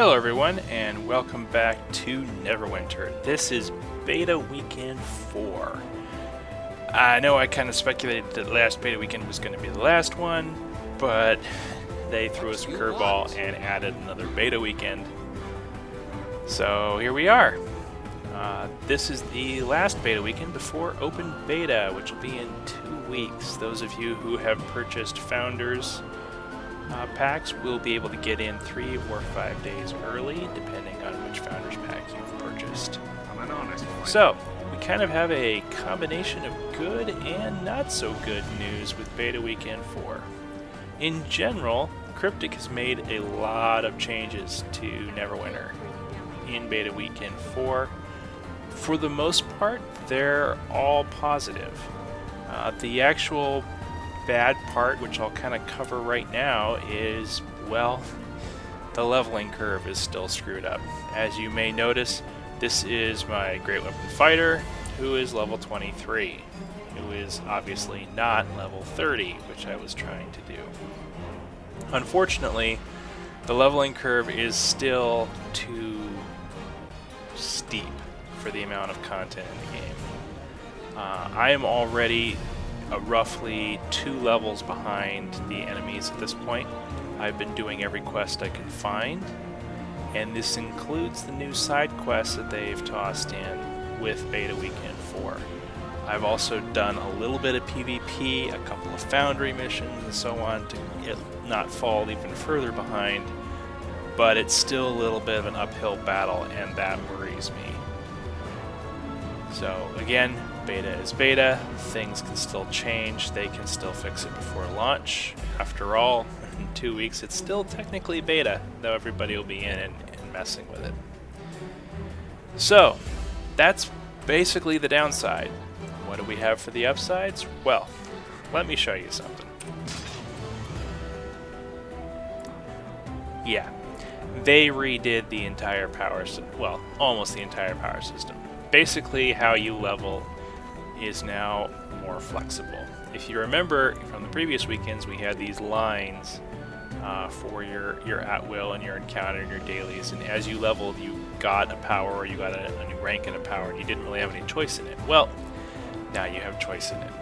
Hello everyone, and welcome back to Neverwinter. This is Beta Weekend 4. I know I kind of speculated that the last Beta Weekend was going to be the last one, but they threw us a curveball and added another Beta Weekend. So here we are. This is the last Beta Weekend before Open Beta, which will be in 2 weeks. Those of you who have purchased Founders packs will be able to get in 3 or 5 days early, depending on which Founders pack you've purchased. So, we kind of have a combination of good and not so good news with Beta Weekend 4. In general, Cryptic has made a lot of changes to Neverwinter in Beta Weekend 4. For the most part, they're all positive. The actual bad part, which I'll kind of cover right now, is, well, the leveling curve is still screwed up. As you may notice, this is my Great Weapon Fighter, who is level 23, who is obviously not level 30, which I was trying to do. Unfortunately, the leveling curve is still too steep for the amount of content in the game. I am already roughly 2 levels behind the enemies at this point. I've been doing every quest I can find, and this includes the new side quests that they've tossed in with Beta Weekend 4. I've also done a little bit of PvP, a couple of Foundry missions, and so on to not fall even further behind, but it's still a little bit of an uphill battle, and that worries me. So again, beta is beta, things can still change, they can still fix it before launch. After all, in 2 weeks it's still technically beta, though everybody will be in and messing with it. So, that's basically the downside. What do we have for the upsides? Well, let me show you something. Yeah, they redid the entire power system, well, almost the entire power system. Basically, how you level is now more flexible. If you remember from the previous weekends, we had these lines for your at-will and your encounter and your dailies, and as you leveled, you got a power or you got a new rank in a power, and you didn't really have any choice in it. Well, now you have choice in it.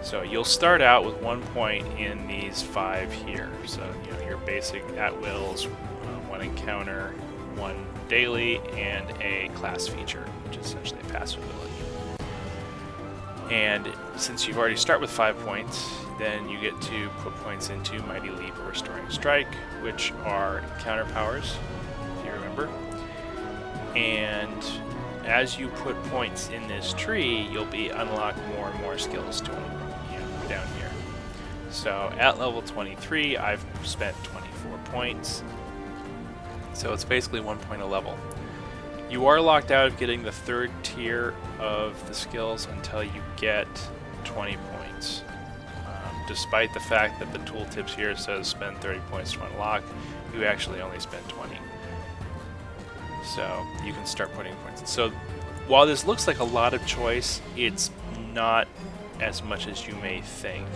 So you'll start out with 1 point in these 5 here. So you know, your basic at-wills, 1 encounter, 1 daily, and a class feature, which is essentially a passive ability. And since you've already start with 5 points, then you get to put points into Mighty Leap or Restoring Strike, which are encounter powers, if you remember. And as you put points in this tree, you'll be unlock more and more skills to them, down here. So at level 23, I've spent 24 points. So it's basically 1 point a level. You are locked out of getting the 3rd tier of the skills until you get 20 points. Despite the fact that the tooltips here says spend 30 points to unlock, you actually only spend 20. So you can start putting points in. So while this looks like a lot of choice, it's not as much as you may think.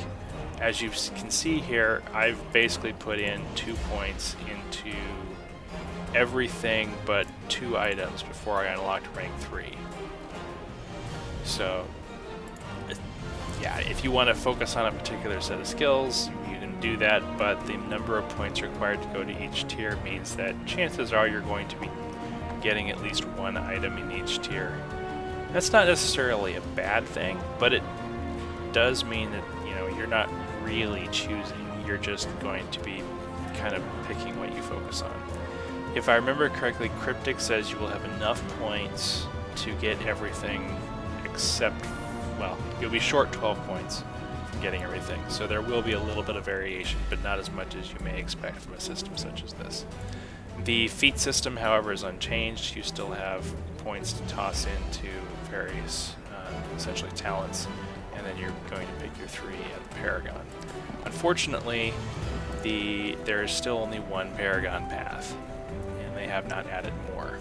As you can see here, I've basically put in 2 points into everything but 2 items before I unlocked rank 3. So yeah, if you want to focus on a particular set of skills, you can do that, but the number of points required to go to each tier means that chances are you're going to be getting at least 1 item in each tier. That's not necessarily a bad thing, but it does mean that, you know, you're not really choosing, you're just going to be kind of picking what you focus on. If I remember correctly, Cryptic says you will have enough points to get everything except, well, you'll be short 12 points from getting everything. So there will be a little bit of variation, but not as much as you may expect from a system such as this. The feat system, however, is unchanged. You still have points to toss into various, essentially talents, and then you're going to pick your 3 at the Paragon. Unfortunately, there is still only 1 Paragon path, and they have not added more.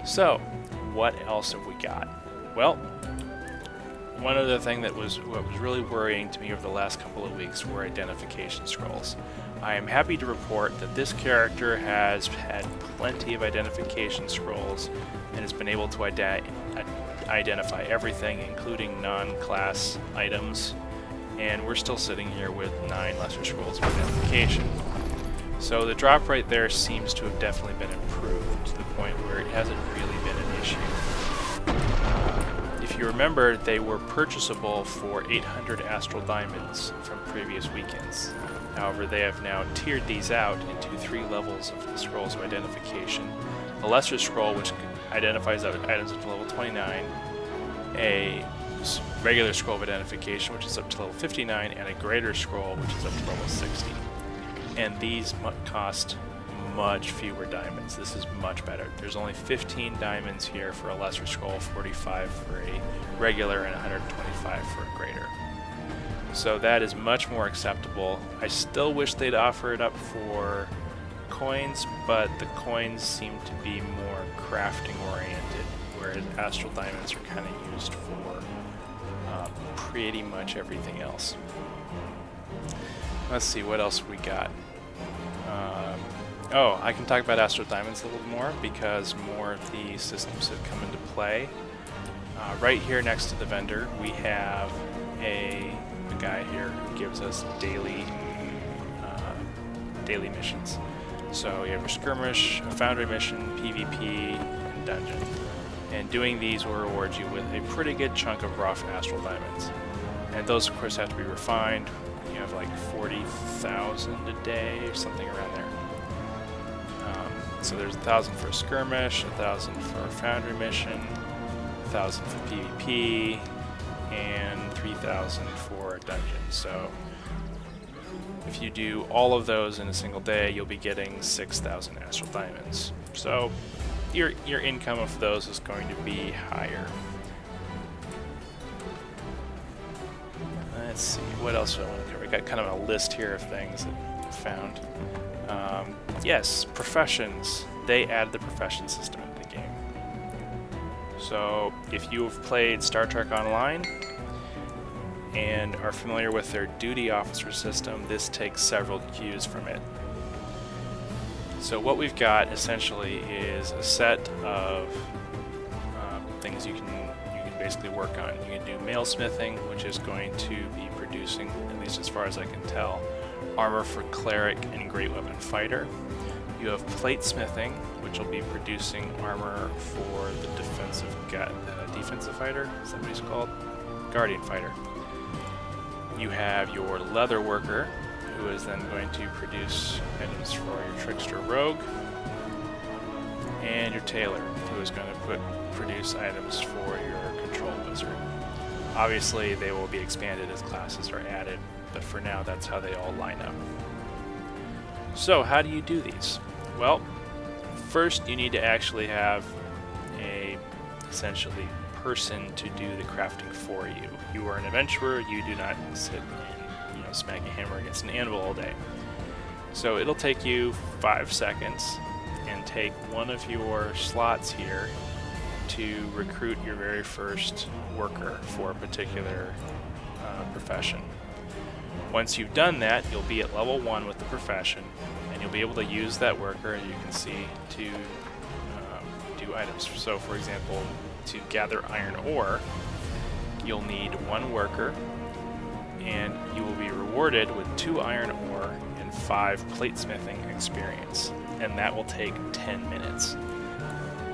So, what else have we got? Well, one other thing that was what was really worrying to me over the last couple of weeks were identification scrolls. I am happy to report that this character has had plenty of identification scrolls and has been able to identify everything, including non-class items, and we're still sitting here with 9 lesser scrolls of identification. So the drop rate there seems to have definitely been improved to the point where it hasn't really been an issue. If you remember, they were purchasable for 800 Astral Diamonds from previous weekends. However, they have now tiered these out into 3 levels of scrolls of identification. A lesser scroll, which identifies items up to level 29, a regular scroll of identification, which is up to level 59, and a greater scroll, which is up to level 60. And these cost much fewer diamonds. This is much better. There's only 15 diamonds here for a lesser scroll, 45 for a regular, and 125 for a greater. So that is much more acceptable. I still wish they'd offer it up for coins, but the coins seem to be more crafting oriented, whereas Astral Diamonds are kind of used for pretty much everything else. Let's see, what else we got? Oh, I can talk about Astral Diamonds a little more because more of the systems have come into play. Right here next to the vendor, we have a guy here who gives us daily missions. So you have a skirmish, a foundry mission, PvP, and dungeon. And doing these will reward you with a pretty good chunk of raw Astral Diamonds. And those, of course, have to be refined. You have like 40,000 a day or something around there. So there's 1,000 for a skirmish, 1,000 for a foundry mission, 1,000 for PvP, and 3,000 for a dungeon. So if you do all of those in a single day, you'll be getting 6,000 Astral Diamonds. So your income of those is going to be higher. Let's see, what else do I want to cover? We got kind of a list here of things that I found. Yes, professions. They added the profession system into the game. So if you have played Star Trek Online and are familiar with their duty officer system, this takes several cues from it. So what we've got essentially is a set of things you can basically work on. You can do mail smithing, which is going to be producing, at least as far as I can tell, armor for cleric and great weapon fighter. You have plate smithing, which will be producing armor for the defensive fighter. Is that what he's called? Guardian fighter. You have your leather worker, who is then going to produce items for your trickster rogue, and your tailor, who is going to produce items for your control wizard. Obviously, they will be expanded as classes are added, but for now, that's how they all line up. So, how do you do these? Well, first you need to actually have a, essentially, person to do the crafting for you. You are an adventurer, you do not sit and smack a hammer against an anvil all day. So it'll take you 5 seconds and take one of your slots here to recruit your very first worker for a particular profession. Once you've done that, you'll be at level 1 with the profession, and you'll be able to use that worker, as you can see, to do items. So for example, to gather iron ore, you'll need 1 worker, and you will be rewarded with 2 iron ore and 5 platesmithing experience, and that will take 10 minutes.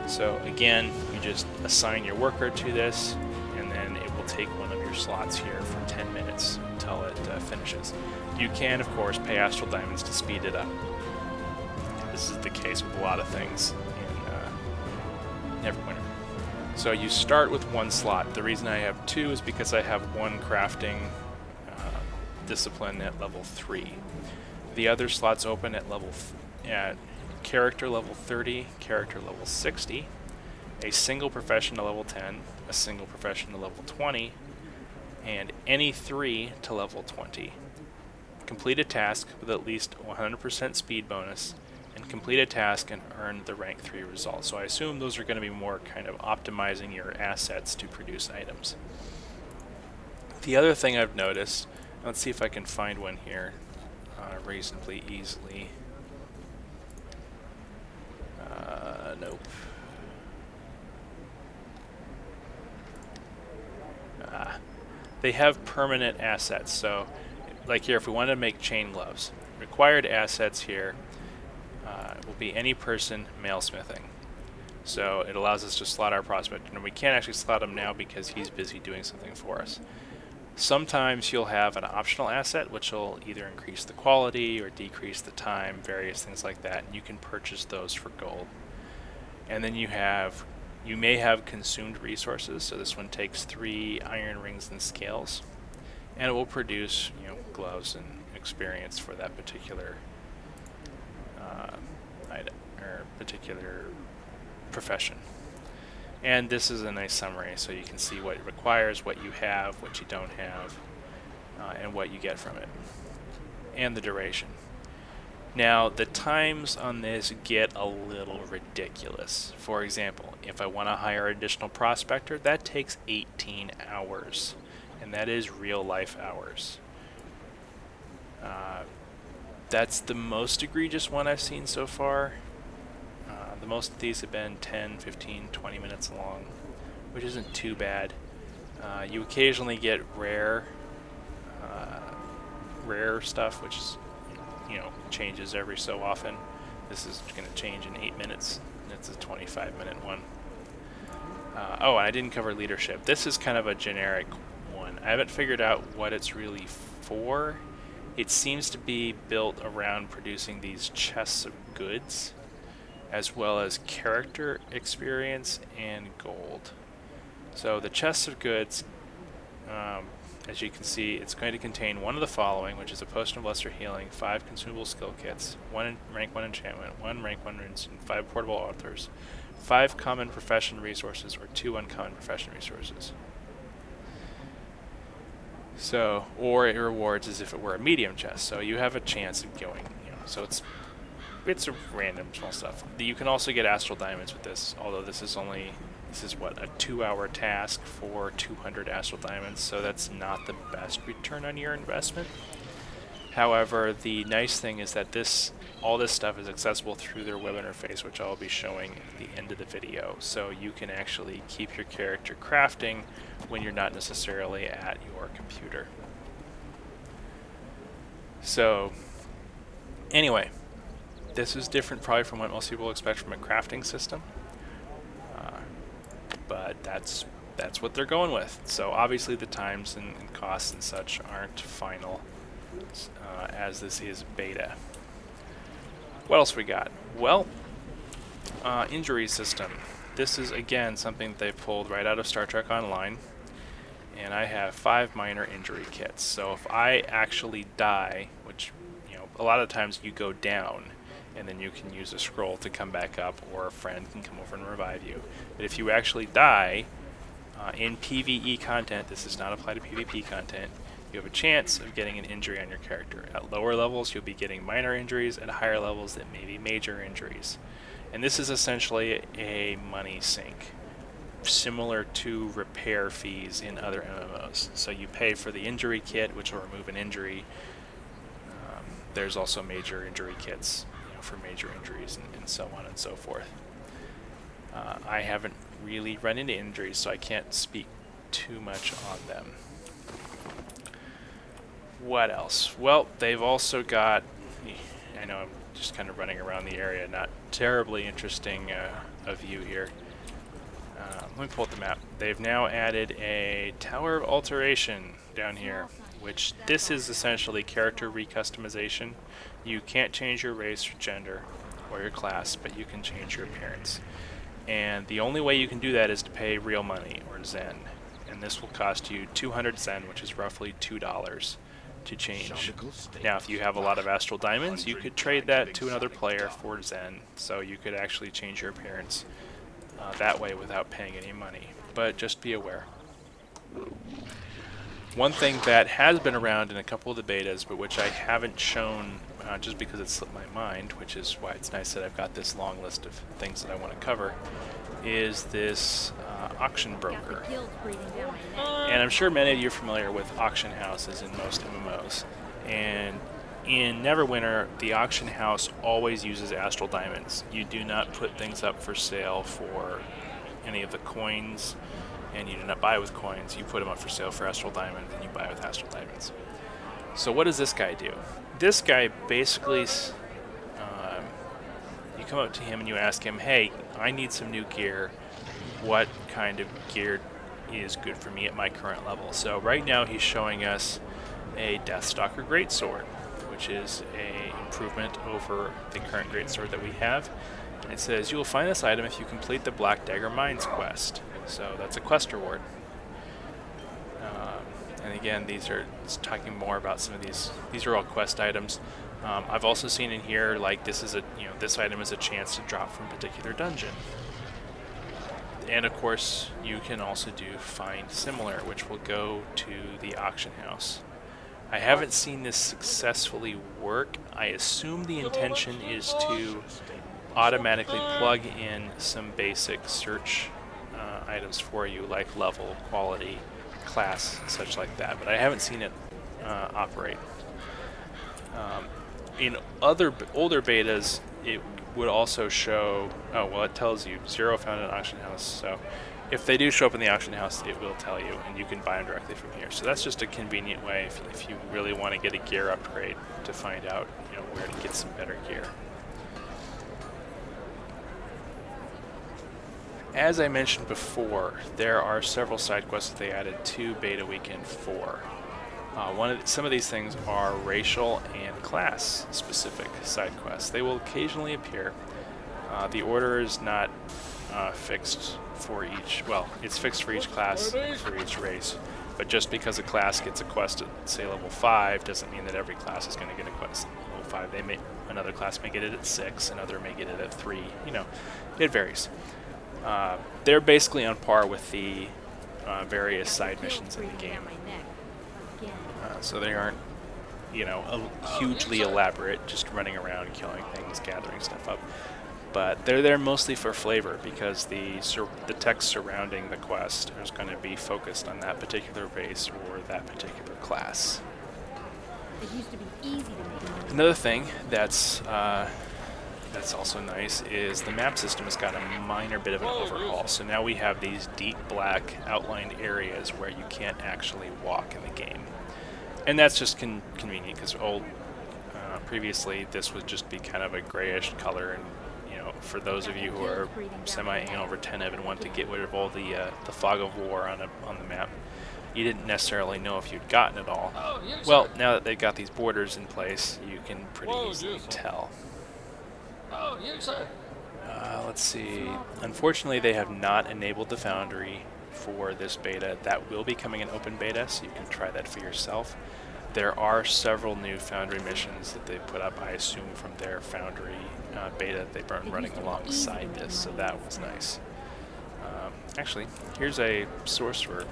So again, you just assign your worker to this, and then it will take one of your slots here for 10 minutes until it finishes. You can, of course, pay Astral Diamonds to speed it up. This is the case with a lot of things in Neverwinter. So you start with 1 slot. The reason I have 2 is because I have 1 crafting discipline at level 3. The other slots open at character level 30, character level 60, a single profession to level 10, a single profession to level 20, and any 3 to level 20. Complete a task with at least 100% speed bonus, and complete a task and earn the rank 3 result. So I assume those are going to be more kind of optimizing your assets to produce items. The other thing I've noticed, let's see if I can find one here reasonably easily. Nope. They have permanent assets. So, like here, if we wanted to make chain gloves, required assets here will be any person mail smithing. So it allows us to slot our prospect, and we can't actually slot him now because he's busy doing something for us. Sometimes you'll have an optional asset which will either increase the quality or decrease the time, various things like that, and you can purchase those for gold. And then you may have consumed resources, so this one takes 3 iron rings and scales, and it will produce, gloves and experience for that particular item or particular profession. And this is a nice summary, so you can see what it requires, what you have, what you don't have, and what you get from it, and the duration. Now, the times on this get a little ridiculous. For example, if I want to hire an additional prospector, that takes 18 hours, and that is real life hours. That's the most egregious one I've seen so far. The most of these have been 10, 15, 20 minutes long, which isn't too bad. You occasionally get rare stuff, which is, changes every so often. This is going to change in 8 minutes. It's a 25-minute one. Oh, and I didn't cover leadership. This is kind of a generic one. I haven't figured out what it's really for. It seems to be built around producing these chests of goods, as well as character experience and gold. So the chests of goods, as you can see, it's going to contain one of the following, which is a potion of lesser healing, 5 consumable skill kits, 1 rank 1 enchantment, 1 rank 1 instant, 5 portable altars, 5 common profession resources, or 2 uncommon profession resources. So, or it rewards as if it were a medium chest, so you have a chance of going, so it's a random small stuff. You can also get astral diamonds with this, although this is what, a 2-hour task for 200 astral diamonds, so that's not the best return on your investment. However, the nice thing is that all this stuff is accessible through their web interface, which I'll be showing at the end of the video, so you can actually keep your character crafting when you're not necessarily at your computer. So, anyway, this is different probably from what most people expect from a crafting system, but that's what they're going with. So obviously the times and costs and such aren't final, as this is beta. What else we got? Well, injury system. This is again something that they pulled right out of Star Trek Online, and I have 5 minor injury kits. So if I actually die, which a lot of times you go down, and then you can use a scroll to come back up, or a friend can come over and revive you. But if you actually die in PvE content, this does not apply to PvP content, you have a chance of getting an injury on your character. At lower levels, you'll be getting minor injuries. At higher levels, it may be major injuries. And this is essentially a money sink, similar to repair fees in other MMOs. So you pay for the injury kit, which will remove an injury. There's also major injury kits, for major injuries and so on and so forth. I haven't really run into injuries, so I can't speak too much on them. What else? Well, they've also got, I know I'm just kind of running around the area, not terribly interesting a view here. Let me pull up the map. They've now added a Tower of Alteration down here, which this is essentially character recustomization. You can't change your race or gender or your class, but you can change your appearance. And the only way you can do that is to pay real money, or Zen. And this will cost you 200 Zen, which is roughly $2 to change. Now, if you have a lot of astral diamonds, you could trade that to another player for Zen, so you could actually change your appearance that way without paying any money. But just be aware. One thing that has been around in a couple of the betas, but which I haven't shown just because it slipped my mind, which is why it's nice that I've got this long list of things that I want to cover, is this auction broker. And I'm sure many of you are familiar with auction houses in most MMOs. And in Neverwinter, the auction house always uses astral diamonds. You do not put things up for sale for any of the coins, and you do not buy with coins. You put them up for sale for astral diamonds, and you buy with astral diamonds. So what does this guy do? This guy basically, you come up to him and you ask him, hey, I need some new gear. What kind of gear is good for me at my current level? So right now he's showing us a Deathstalker Greatsword, which is a improvement over the current Greatsword that we have. And it says, you will find this item if you complete the Black Dagger Mines quest. So that's a quest reward. And again, it's talking more about some of these. These are all quest items. I've also seen in here, like, this item is a chance to drop from a particular dungeon. And of course, you can also do find similar, which will go to the auction house. I haven't seen this successfully work. I assume the intention is to automatically plug in some basic search items for you, like level, quality, class, such like that, but I haven't seen it operate. In other older betas, it would also show, it tells you 0 found in an auction house, so if they do show up in the auction house, it will tell you, and you can buy them directly from here. So that's just a convenient way if you really want to get a gear upgrade to find out where to get some better gear. As I mentioned before, there are several side quests that they added to Beta Weekend 4. Some of these things are racial and class specific side quests. They will occasionally appear. The order is not fixed for each, it's fixed for each class and for each race, but just because a class gets a quest at, say, level 5 doesn't mean that every class is going to get a quest at level 5. Another class may get it at 6, another may get it at 3, it varies. They're basically on par with the various side missions in the game. So they aren't, hugely elaborate, just running around, killing things, gathering stuff up. But they're there mostly for flavor, because the text surrounding the quest is going to be focused on that particular race or that particular class. It used to be easy to make. Another thing that's also nice is the map system has got a minor bit of an overhaul. So now we have these deep black outlined areas where you can't actually walk in the game. And that's just convenient, because previously this would just be kind of a grayish color, and for those of you who are semi-anal retentive and want to get rid of all the fog of war on the map, you didn't necessarily know if you'd gotten it all. Well, now that they've got these borders in place, you can pretty easily tell. Let's see. Unfortunately, they have not enabled the Foundry for this beta. That will be coming in open beta, so you can try that for yourself. There are several new Foundry missions that they put up, I assume, from their Foundry beta that they've been running alongside this, so that was nice. Actually, here's a sorcerer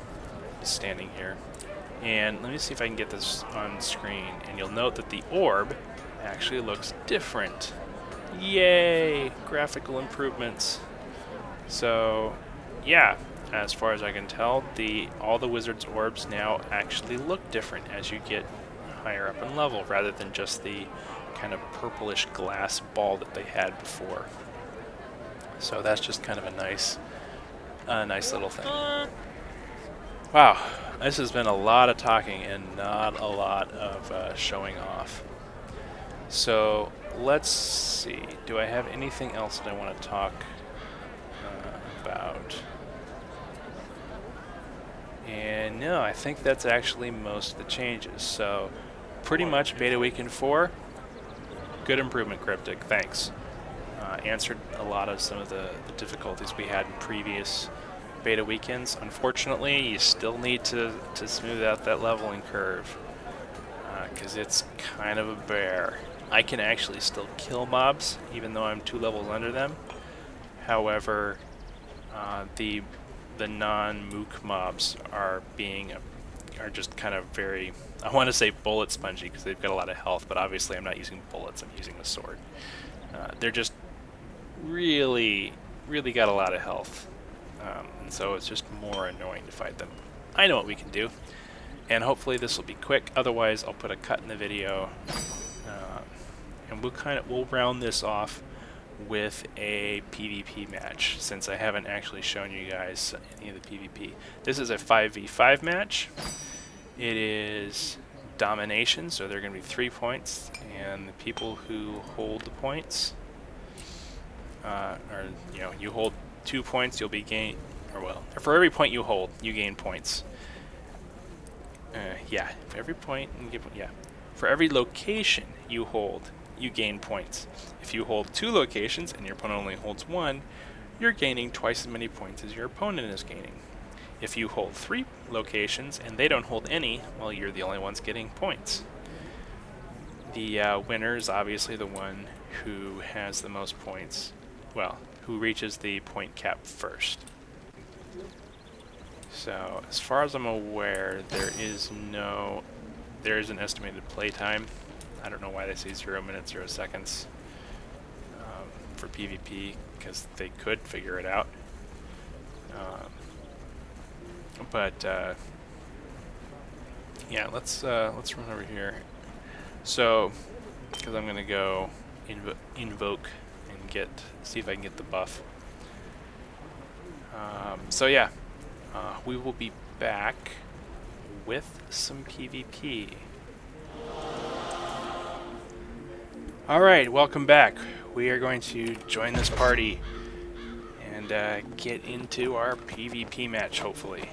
standing here, and let me see if I can get this on screen, and you'll note that the orb actually looks different. Yay! Graphical improvements. So, yeah, as far as I can tell, all the wizard's orbs now actually look different as you get higher up in level, rather than just the kind of purplish glass ball that they had before. So that's just kind of a nice little thing. Wow, this has been a lot of talking and not a lot of showing off. So let's see, do I have anything else that I want to talk about? And no, I think that's actually most of the changes. So pretty much Beta Weekend 4, good improvement, Cryptic, thanks. Answered a lot of some of the difficulties we had in previous Beta Weekends. Unfortunately, you still need to smooth out that leveling curve, because it's kind of a bear. I can actually still kill mobs, even though I'm 2 levels under them. However, the non-mook mobs are being are just kind of very, I want to say bullet spongy because they've got a lot of health, but obviously I'm not using bullets, I'm using the sword. They're just really, really got a lot of health. And so it's just more annoying to fight them. I know what we can do, and hopefully this will be quick. Otherwise, I'll put a cut in the video, and we'll round this off with a PvP match, since I haven't actually shown you guys any of the PvP. This is a 5v5 match. It is domination, so there are going to be 3 points, and the people who hold the points, you hold 2 points, you'll be for every point you hold, you gain points. For every point, for every location you hold, you gain points. If you hold 2 locations and your opponent only holds 1, you're gaining twice as many points as your opponent is gaining. If you hold 3 locations and they don't hold any, well, you're the only ones getting points. The winner is obviously the one who has the most points, well, who reaches the point cap first. So, as far as I'm aware, there is an estimated playtime. I don't know why they say 0 minutes, 0 seconds for PvP, because they could figure it out. Yeah, let's run over here. So, because I'm gonna go invoke and see if I can get the buff. We will be back with some PvP. Alright, welcome back. We are going to join this party and get into our PvP match, hopefully.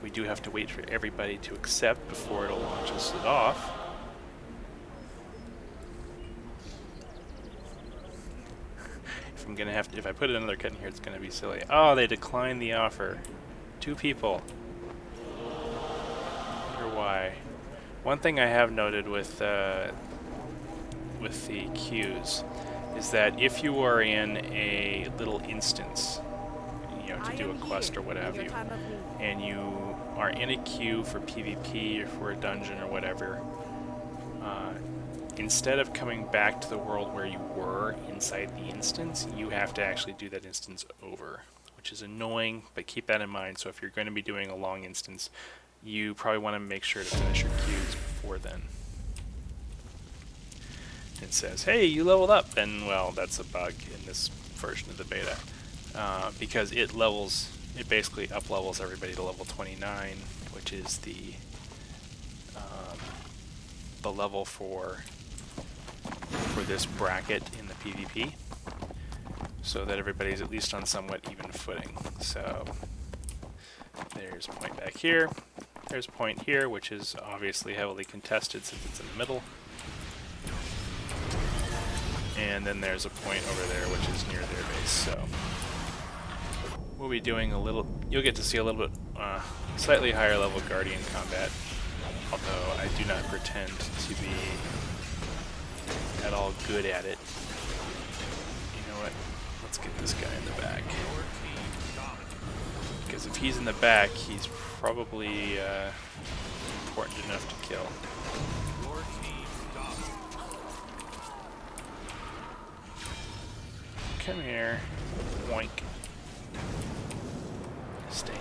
We do have to wait for everybody to accept before it'll launch us off. If I put another cut in here, it's gonna be silly. Oh, they declined the offer. 2 people. I wonder why. One thing I have noted with the queues is that if you are in a little instance, to do a quest or what have you, and you are in a queue for PvP or for a dungeon or whatever, instead of coming back to the world where you were inside the instance, you have to actually do that instance over, which is annoying, but keep that in mind. So if you're going to be doing a long instance, you probably want to make sure to finish your queues before then. It says, hey, you leveled up, and well, that's a bug in this version of the beta, because it basically up levels everybody to level 29, which is the level for this bracket in the PvP, so that everybody's at least on somewhat even footing. So there's a point back here, there's a point here, which is obviously heavily contested since it's in the middle, and then there's a point over there which is near their base. So we'll be doing you'll get to see a little bit slightly higher level Guardian combat, although I do not pretend to be at all good at it. You know what? Let's get this guy in the back. Because if he's in the back, he's probably important enough to kill. Come here. Boink. Stay.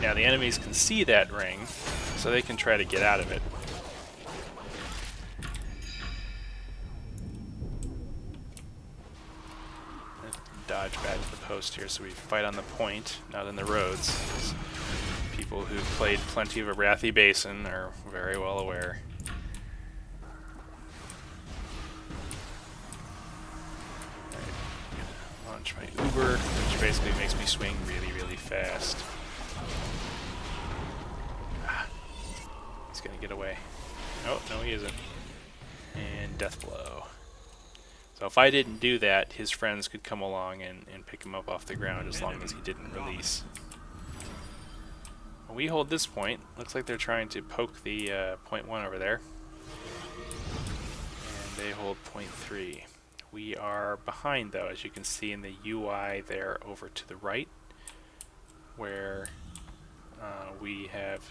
Now the enemies can see that ring, so they can try to get out of it. Dodge back to the post here, so we fight on the point, not in the roads. People who've played plenty of Arathi Basin are very well aware. Right. Launch my Uber, which basically makes me swing really, really fast. He's gonna get away. Oh, no he isn't. And death blow. So if I didn't do that, his friends could come along and pick him up off the ground as long as he didn't release. When we hold this point, looks like they're trying to poke the point 1 over there. And they hold point 3. We are behind though, as you can see in the UI there over to the right, where We have,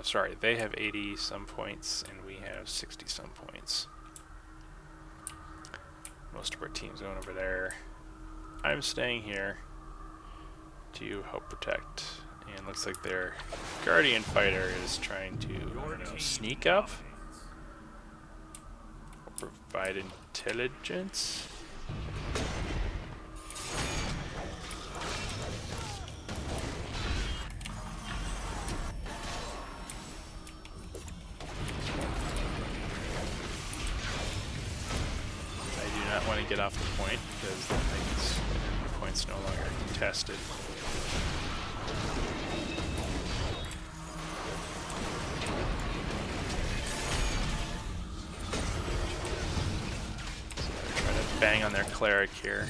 sorry, they have 80 some points and we have 60 some points. Most of our team's going over there. I'm staying here to help protect. And looks like their Guardian Fighter is trying to, I don't know, sneak up? Or provide intelligence? I want to get off the point because that makes the point's no longer contested. So they're trying to bang on their cleric here.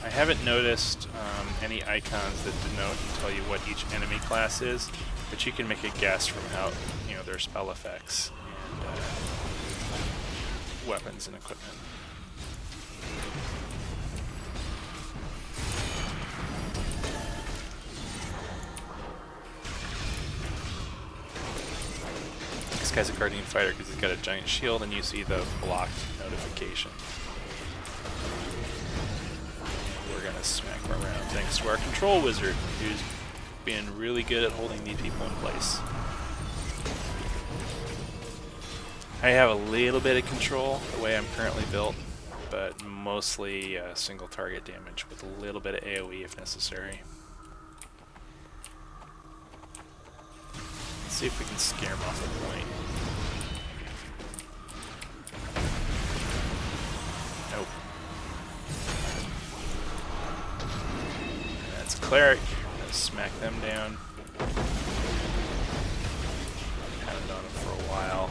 I haven't noticed any icons that denote and tell you what each enemy class is, but you can make a guess from how, you know, their spell effects and weapons and equipment. This guy's a Guardian Fighter because he's got a giant shield, and you see the blocked notification. We're gonna smack him around thanks to our control wizard, who's been really good at holding these people in place. I have a little bit of control the way I'm currently built, but mostly single target damage with a little bit of AoE if necessary. Let's see if we can scare him off the point. Nope. That's Cleric. Let's smack them down. Pounded on him for a while.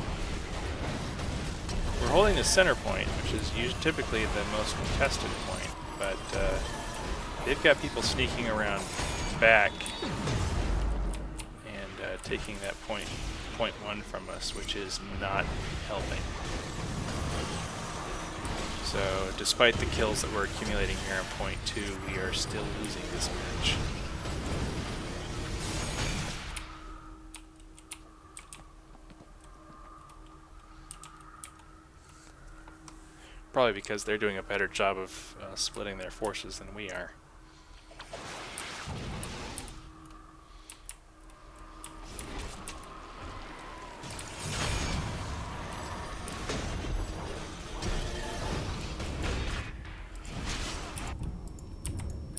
We're holding the center point, which is typically the most contested point, but they've got people sneaking around back and taking that point 1 from us, which is not helping. So despite the kills that we're accumulating here on point 2, we are still losing this match. Probably because they're doing a better job of splitting their forces than we are.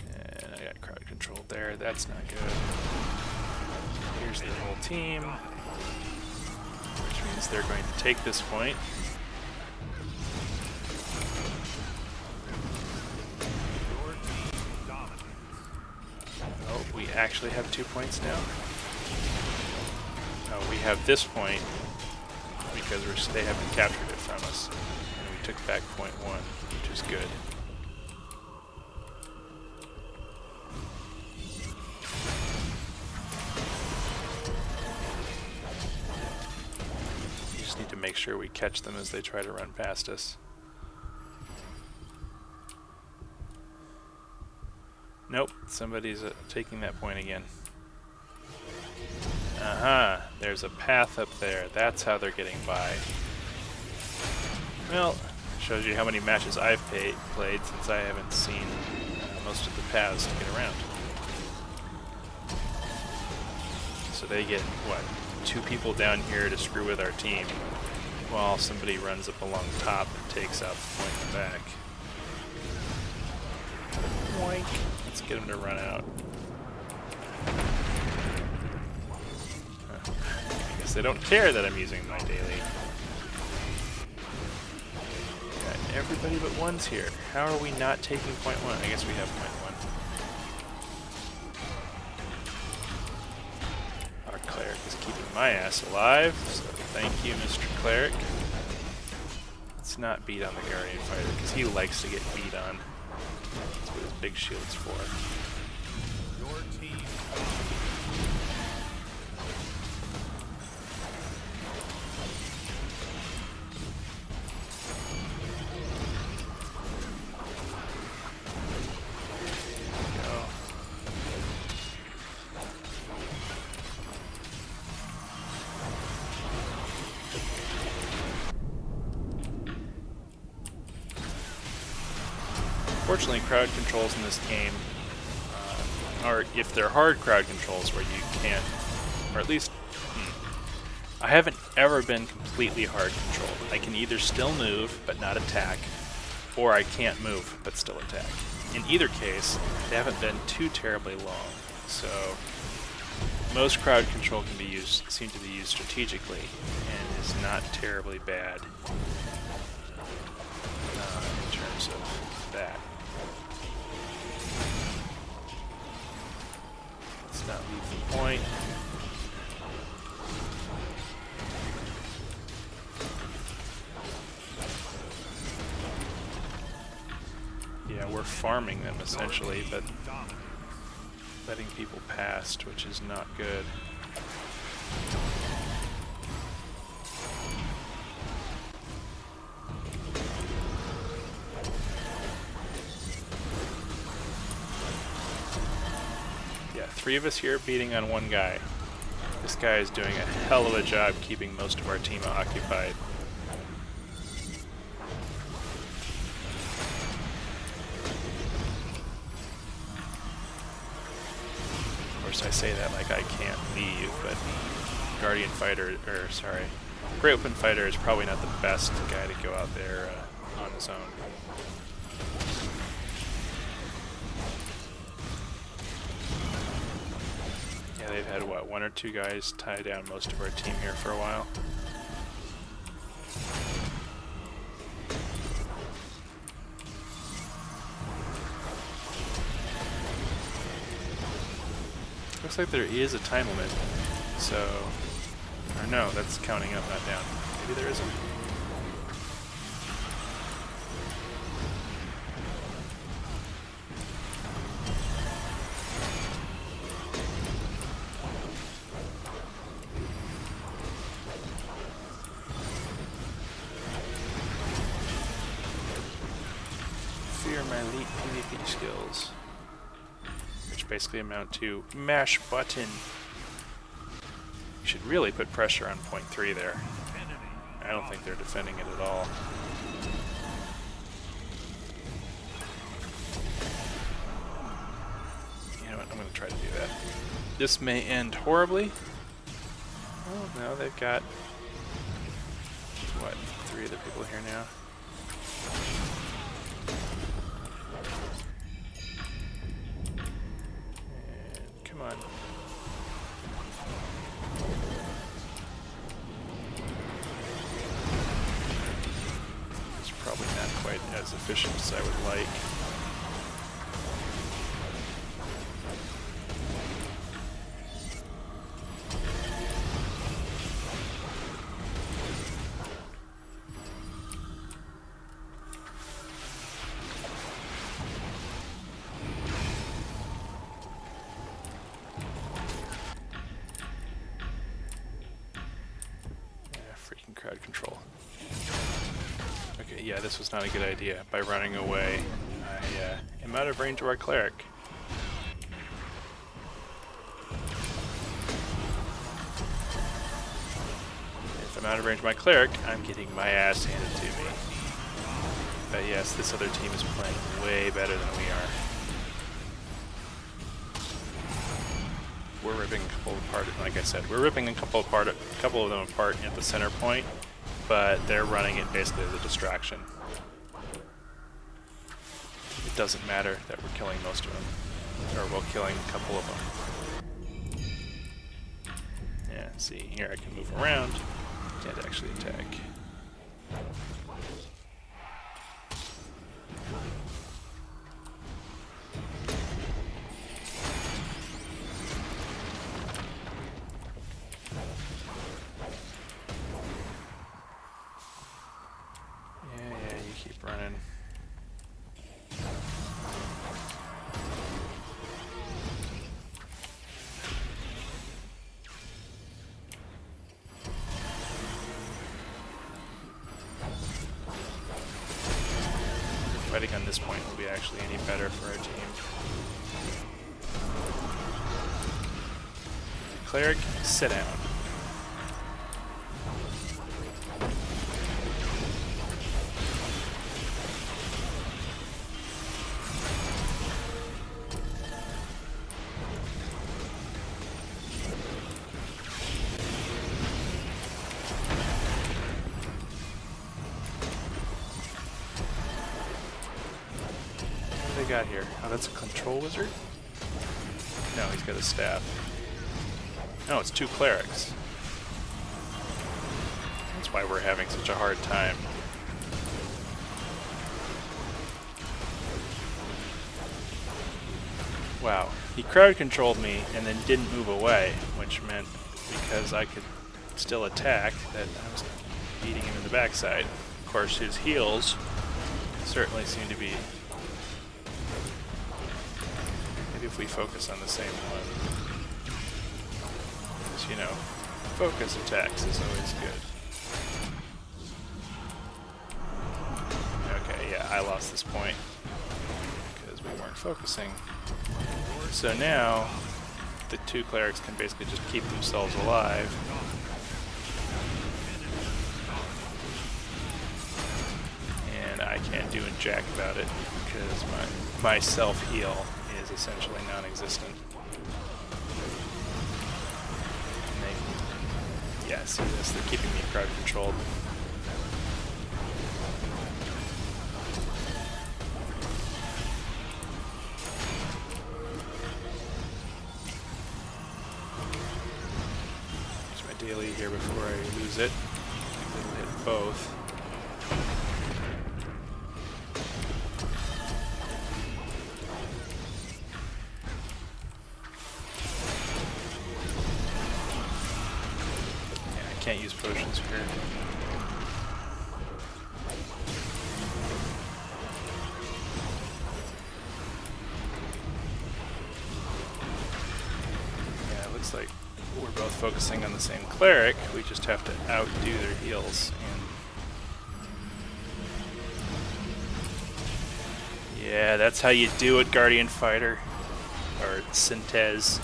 And I got crowd controlled there. That's not good. Here's the whole team, which means they're going to take this point. We actually have 2 points now. No, we have this point because they haven't captured it from us. And we took back point 1, which is good. We just need to make sure we catch them as they try to run past us. Nope, somebody's taking that point again. There's a path up there. That's how they're getting by. Well, shows you how many matches I've played since I haven't seen most of the paths to get around. So they get, what, 2 people down here to screw with our team, while somebody runs up along top and takes out the point in the back. Boink. Let's get him to run out. I guess they don't care that I'm using my daily. Got everybody but one's here. How are we not taking point 1? I guess we have point 1. Our cleric is keeping my ass alive, so thank you, Mr. Cleric. Let's not beat on the Guardian Fighter, because he likes to get beat on. That's what his big shield's for. Your team. Go. Unfortunately, crowd controls in this game, or if they're hard crowd controls where you can't, or at least, I haven't ever been completely hard controlled. I can either still move but not attack, or I can't move but still attack. In either case, they haven't been too terribly long, so most crowd control can be used, seem to be used strategically, and is not terribly bad in terms of that. Let's not leave the point. Yeah, we're farming them essentially, but letting people past, which is not good. Yeah, 3 of us here beating on 1 guy. This guy is doing a hell of a job keeping most of our team occupied. I say that like I can't leave, but Guardian Fighter, or sorry, Great Open Fighter is probably not the best guy to go out there on his own. Yeah, they've had, what, 1 or 2 guys tie down most of our team here for a while. Looks like there is a time limit, so, or no, that's counting up, not down. Maybe there isn't. Fear my elite PvP skills. Basically amount to mash button. You should really put pressure on point 3 there. I don't think they're defending it at all. You know what, I'm going to try to do that. This may end horribly. Oh no, they've got, what, 3 other people here now? On. It's probably not quite as efficient as I would like. Crowd control. Okay, yeah, this was not a good idea. By running away, I am out of range of our cleric. If I'm out of range of my cleric, I'm getting my ass handed to me. But yes, this other team is playing way better than we are. We're ripping a couple apart, like I said, we're ripping a couple of them apart at the center point, but they're running it basically as a distraction. It doesn't matter that we're killing most of them, or we're killing a couple of them. Yeah, see, here I can move around, can't actually attack. Running. Fighting on this point will be actually any better for our team. Cleric, sit down. got here? Oh, that's a control wizard? No, he's got a staff. No, it's 2 clerics. That's why we're having such a hard time. Wow. He crowd controlled me and then didn't move away, which meant because I could still attack that I was beating him in the backside. Of course, his heals certainly seem to be... Maybe if we focus on the same one. Because, you know, focus attacks is always good. Okay, yeah, I lost this point because we weren't focusing. So now, the 2 clerics can basically just keep themselves alive. And I can't do a jack about it because my self-heal is essentially non-existent. Yeah, see this? They're keeping me crowd controlled. Daily here before I lose it. It'll hit both. Yeah, I can't use potions here. Yeah, it looks like we're both focusing on the same cleric, we just have to outdo their heals. And yeah, that's how you do it, Guardian Fighter. Or Syntez.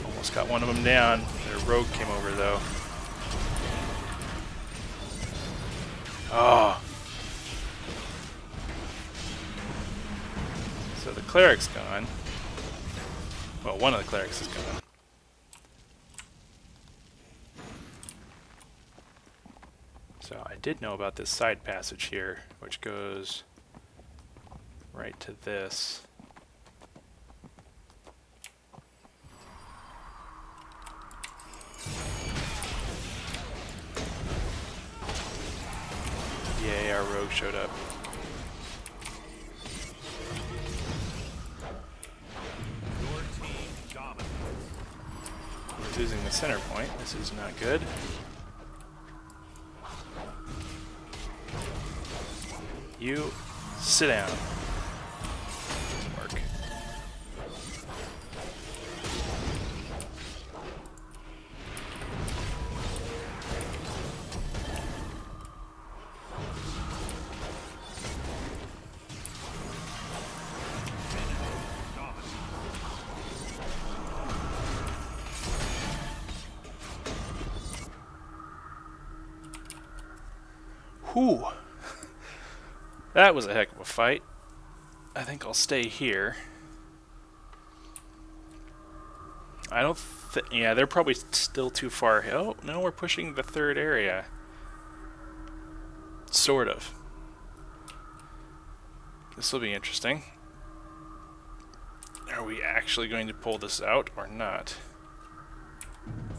Almost got one of them down. Their rogue came over though. Oh. So the cleric's gone. Well, one of the clerics is gone. So I did know about this side passage here, which goes right to this. Yay, our rogue showed up. Losing the center point. This is not good. You sit down. Work. Whew. That was a heck of a fight. I think I'll stay here. I don't yeah, they're probably still too far. Oh, no, we're pushing the 3rd area. Sort of. This will be interesting. Are we actually going to pull this out or not?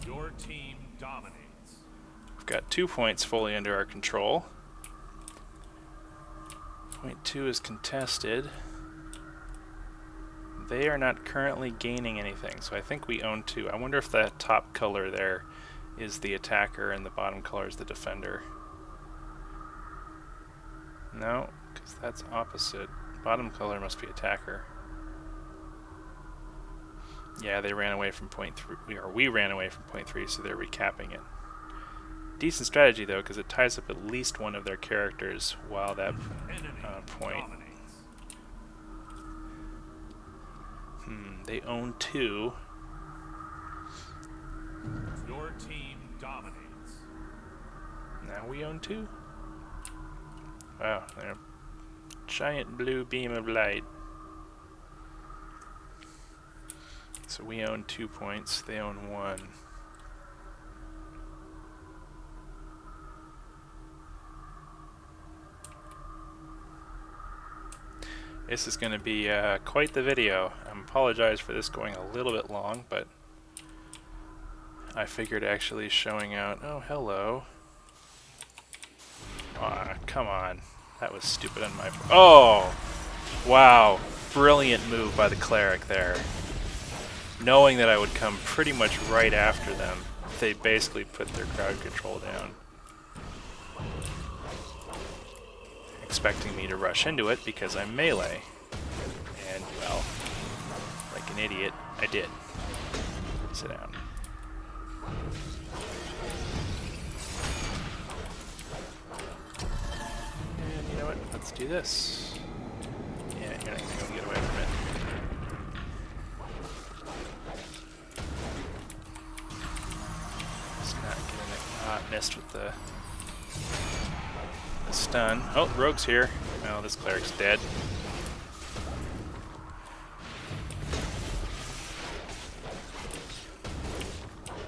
Your team dominates. We've got 2 points fully under our control. Point 2 is contested. They are not currently gaining anything, so I think we own 2. I wonder if that top color there is the attacker and the bottom color is the defender. No, because that's opposite. Bottom color must be attacker. Yeah, they ran away from point 3, or we ran away from point 3, so they're recapping it. Decent strategy though, because it ties up at least one of their characters while that point. They own 2. Your team dominates. Now we own 2. Wow, they're a giant blue beam of light. So we own 2 points, they own 1. This is going to be quite the video. I apologize for this going a little bit long, but I figured actually showing out... Oh, hello. Aw, come on. That was stupid on my part. Oh! Wow. Brilliant move by the cleric there. Knowing that I would come pretty much right after them, they basically put their crowd control down. Expecting me to rush into it because I'm melee. And, well, like an idiot, I did. Sit down. And you know what? Let's do this. Yeah, you're not going to get away from it. Just not getting it. Ah, missed with the stun. Oh, rogue's here. Oh, this cleric's dead.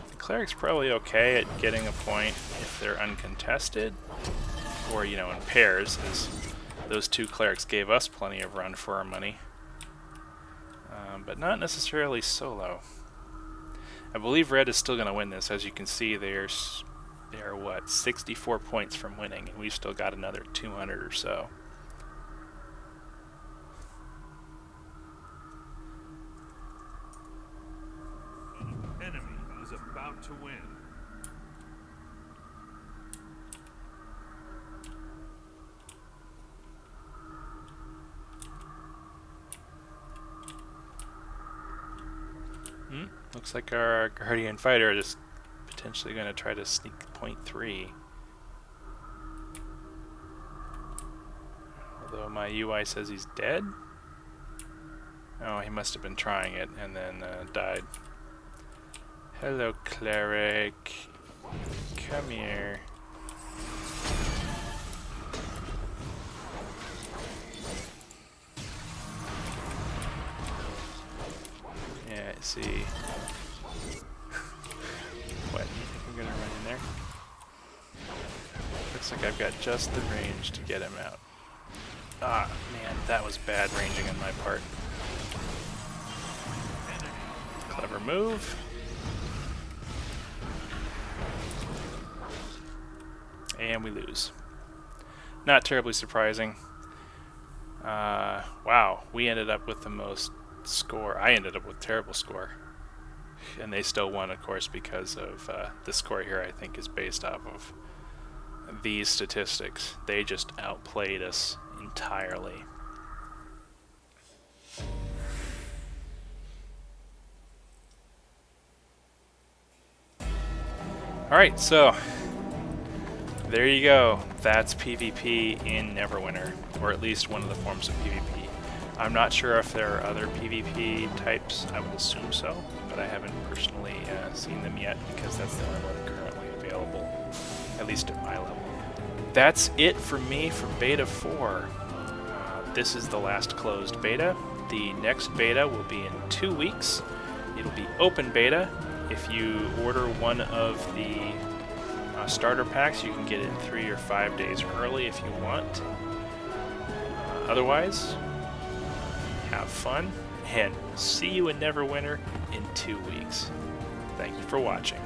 The cleric's probably okay at getting a point if they're uncontested, or, you know, in pairs, as those two clerics gave us plenty of run for our money. But not necessarily solo. I believe red is still going to win this. As you can see, they are what, 64 points from winning, and we've still got another 200 or so. An enemy is about to win. Looks like our Guardian Fighter is potentially going to try to sneak point 3. Although my UI says he's dead? Oh, he must have been trying it and then died. Hello, cleric. Come here. Yeah, I see. What, you think I'm gonna run in there? Looks like I've got just the range to get him out. Ah, man, that was bad ranging on my part. Clever move. And we lose. Not terribly surprising. Wow, we ended up with the most score. I ended up with terrible score. And they still won, of course, because of the score here, I think, is based off of these statistics. They just outplayed us entirely. Alright, so there you go. That's PvP in Neverwinter, or at least one of the forms of PvP. I'm not sure if there are other PvP types. I would assume so, but I haven't personally seen them yet because that's the only one currently available, at least at my level. That's it for me for Beta 4. This is the last closed beta. The next beta will be in 2 weeks. It'll be open beta. If you order one of the starter packs, you can get it in 3 or 5 days early if you want. Otherwise, have fun, and see you in Neverwinter in 2 weeks. Thank you for watching.